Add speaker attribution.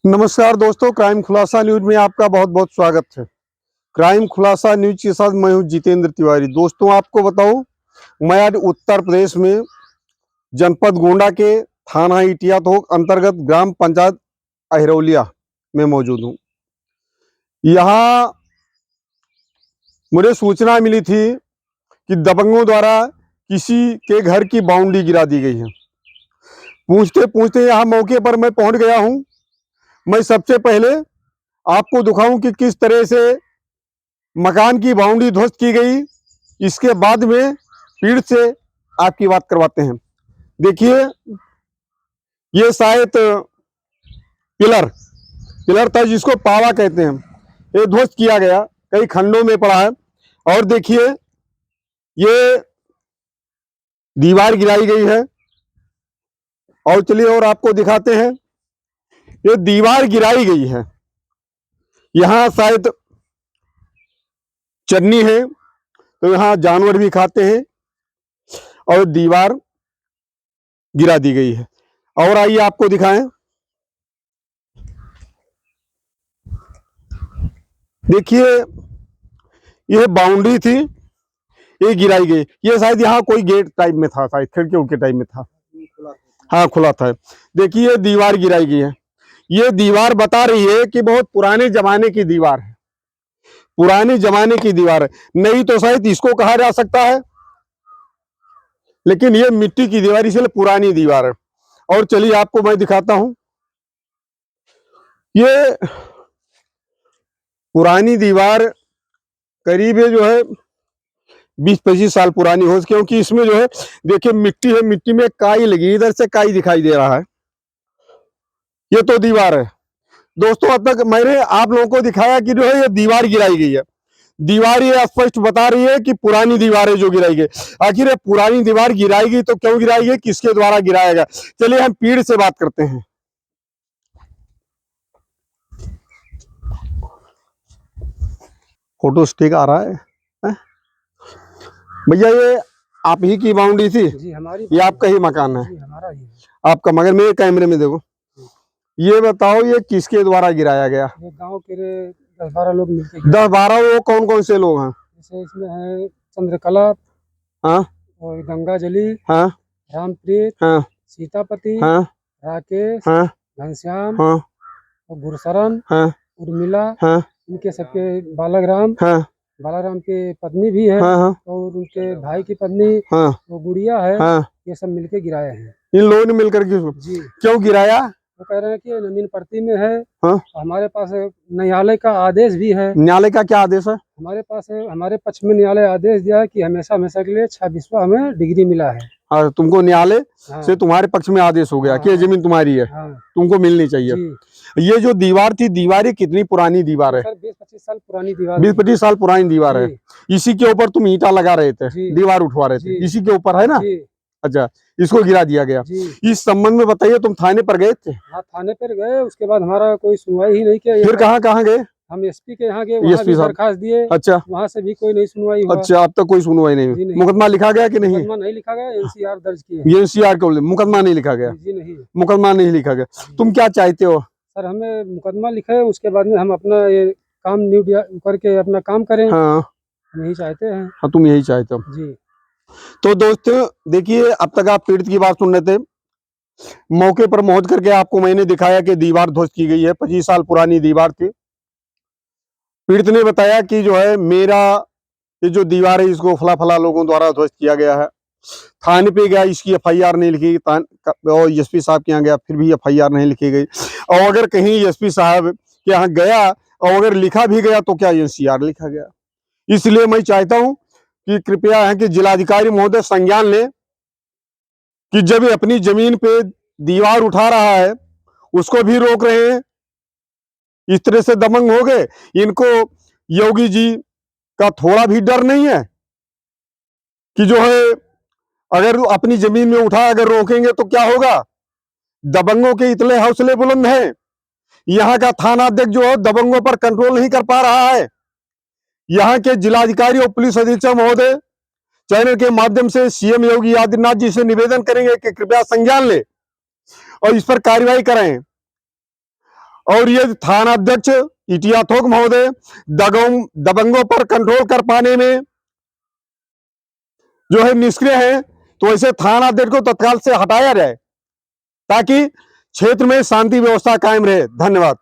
Speaker 1: नमस्कार दोस्तों, क्राइम खुलासा न्यूज में आपका बहुत बहुत स्वागत है। क्राइम खुलासा न्यूज के साथ मैं हूं जितेंद्र तिवारी। दोस्तों, आपको बताऊं, मैं आज उत्तर प्रदेश में जनपद गोंडा के थाना इटियातोक अंतर्गत ग्राम पंचायत अहिरौलिया में मौजूद हूं। यहाँ मुझे सूचना मिली थी कि दबंगों द्वारा किसी के घर की बाउंड्री गिरा दी गई है। पूछते पूछते यहाँ मौके पर मैं पहुंच गया हूं। मैं सबसे पहले आपको दिखाऊं कि किस तरह से मकान की बाउंड्री ध्वस्त की गई। इसके बाद में पीड़ित से आपकी बात करवाते हैं। देखिए, ये शायद पिलर था जिसको पावा कहते हैं। ये ध्वस्त किया गया, कई खंडों में पड़ा है। और देखिए, ये दीवार गिराई गई है। और चलिए और आपको दिखाते हैं। ये दीवार गिराई गई है। यहाँ शायद चटनी है, तो यहाँ जानवर भी खाते हैं। और दीवार गिरा दी गई है। और आइए आपको दिखाएं। देखिए, यह बाउंड्री थी, ये गिराई गई। ये शायद यहाँ कोई गेट टाइप में था, शायद खिड़कियों के टाइप में था। हाँ, खुला था। देखिए, ये दीवार गिराई गई है। ये दीवार बता रही है कि बहुत पुराने जमाने की दीवार है। पुराने जमाने की दीवार है, नहीं तो शायद इसको कहा जा सकता है, लेकिन ये मिट्टी की दीवार, इसलिए पुरानी दीवार है। और चलिए आपको मैं दिखाता हूं। ये पुरानी दीवार करीब जो है 20-25 साल पुरानी हो, क्योंकि इसमें जो है देखिए मिट्टी है, मिट्टी में काई लगी, इधर से काई दिखाई दे रहा है। ये तो दीवार है। दोस्तों, अब तक मैंने आप लोगों को दिखाया कि जो है ये दीवार गिराई गई है। दीवार ये स्पष्ट बता रही है कि पुरानी दीवार है जो गिराई गई। आखिर ये पुरानी दीवार गिराई गई तो क्यों गिराई गई, किसके द्वारा गिराया गया? चलिए हम पीड़ से बात करते हैं। फोटो स्टिक आ रहा है? भैया, ये आप ही की बाउंड्री थी?
Speaker 2: जी, हमारी।
Speaker 1: ये आपका ही मकान है?
Speaker 2: जी, हमारा ही है।
Speaker 1: आपका? मगर मेरे कैमरे में देखो। ये बताओ, ये किसके द्वारा गिराया गया?
Speaker 2: ये गांव के 10-12 लोग मिलकर।
Speaker 1: 10-12? वो कौन कौन से लोग हैं?
Speaker 2: जैसे इसमें है चंद्रकला,
Speaker 1: हाँ,
Speaker 2: और गंगाजली,
Speaker 1: हाँ,
Speaker 2: रामप्रीत,
Speaker 1: हाँ,
Speaker 2: सीतापति,
Speaker 1: हाँ,
Speaker 2: राकेश,
Speaker 1: हाँ,
Speaker 2: घनश्याम,
Speaker 1: हाँ,
Speaker 2: और गुरशरण,
Speaker 1: हाँ,
Speaker 2: उर्मिला,
Speaker 1: हाँ,
Speaker 2: इनके सबके बालाराम,
Speaker 1: हाँ,
Speaker 2: बालाराम की पत्नी भी है,
Speaker 1: हाँ, हाँ,
Speaker 2: और उनके भाई की पत्नी,
Speaker 1: हाँ,
Speaker 2: वो गुड़िया है।
Speaker 1: हाँ।
Speaker 2: ये सब मिलके गिराए हैं।
Speaker 1: इन लोगों ने मिलकर के
Speaker 2: जी।
Speaker 1: क्यों गिराया?
Speaker 2: वो कह रहे हैं कि जमीन पड़ती में है।
Speaker 1: हाँ?
Speaker 2: हमारे पास न्यायालय का आदेश भी है।
Speaker 1: न्यायालय का क्या आदेश है?
Speaker 2: हमारे पास है, हमारे पक्ष में न्यायालय आदेश दिया है कि हमेशा हमेशा के लिए 26वां हमें डिग्री मिला है।
Speaker 1: हाँ, तुमको न्यायालय
Speaker 2: हाँ।
Speaker 1: से तुम्हारे पक्ष में आदेश हो गया कि ये जमीन तुम्हारी है।
Speaker 2: हाँ।
Speaker 1: तुमको मिलनी चाहिए। ये जो दीवार थी, दीवार ये कितनी पुरानी दीवार है?
Speaker 2: सर 20-25 साल पुरानी दीवार।
Speaker 1: 20-25 साल पुरानी दीवार है। इसी के ऊपर तुम ईंटा लगा रहे थे, दीवार उठवा रहे थे, इसी के ऊपर है ना? अच्छा, इसको गिरा दिया गया। इस संबंध में बताइए, तुम थाने पर गए थे?
Speaker 2: हाँ, थाने पर गए। उसके बाद हमारा कोई सुनवाई ही नहीं किया।
Speaker 1: फिर कहाँ गए?
Speaker 2: हम एसपी के यहाँ गए, वहाँ भी दरखास्त दिए।
Speaker 1: अच्छा,
Speaker 2: वहाँ से भी कोई नहीं सुनवाई हुआ।
Speaker 1: अच्छा, अब तक कोई सुनवाई नहीं हुई। मुकदमा लिखा गया कि नहीं?
Speaker 2: मुकदमा नहीं लिखा गया, एनसीआर दर्ज किए।
Speaker 1: एनसीआर को मुकदमा नहीं लिखा गया?
Speaker 2: जी नहीं,
Speaker 1: मुकदमा नहीं लिखा गया। तुम क्या चाहते हो?
Speaker 2: सर, हमें मुकदमा लिखे, उसके बाद में हम अपना ये काम न्यू करके अपना काम करें।
Speaker 1: हाँ,
Speaker 2: हम यही चाहते हैं।
Speaker 1: हाँ, तुम यही चाहते हो
Speaker 2: जी।
Speaker 1: तो दोस्तों, देखिए, अब तक आप पीड़ित की बात सुन रहे थे। मौके पर पहुंच करके आपको मैंने दिखाया कि दीवार ध्वस्त की गई है। 25 साल पुरानी दीवार थी। पीड़ित ने बताया कि जो है मेरा ये जो दीवार है, इसको फला लोगों द्वारा ध्वस्त किया गया है। थाने पे गया, इसकी एफआईआर नहीं लिखी। और एसपी साहब के यहाँ गया, फिर भी एफआईआर नहीं लिखी गई। और अगर कहीं एसपी साहब के यहाँ गया और अगर लिखा भी गया तो क्या एनसीआर लिखा गया? इसलिए मैं चाहता हूं कि कृपया है कि जिलाधिकारी महोदय संज्ञान ले कि जब अपनी जमीन पे दीवार उठा रहा है, उसको भी रोक रहे हैं। इस तरह से दबंग हो गए। इनको योगी जी का थोड़ा भी डर नहीं है कि जो है अगर अपनी जमीन में उठा अगर रोकेंगे तो क्या होगा? दबंगों के इतने हौसले बुलंद हैं। यहाँ का थाना अध्यक्ष जो है दबंगों पर कंट्रोल नहीं कर पा रहा है। यहाँ के जिलाधिकारी और पुलिस अधीक्षक महोदय चैनल के माध्यम से सीएम योगी आदित्यनाथ जी से निवेदन करेंगे कि कृपया संज्ञान ले और इस पर कार्रवाई करें। और ये थानाध्यक्ष इटिया थोक महोदय दबंगों पर कंट्रोल कर पाने में जो है निष्क्रिय है, तो ऐसे थानाध्यक्ष को तत्काल से हटाया जाए ताकि क्षेत्र में शांति व्यवस्था कायम रहे। धन्यवाद।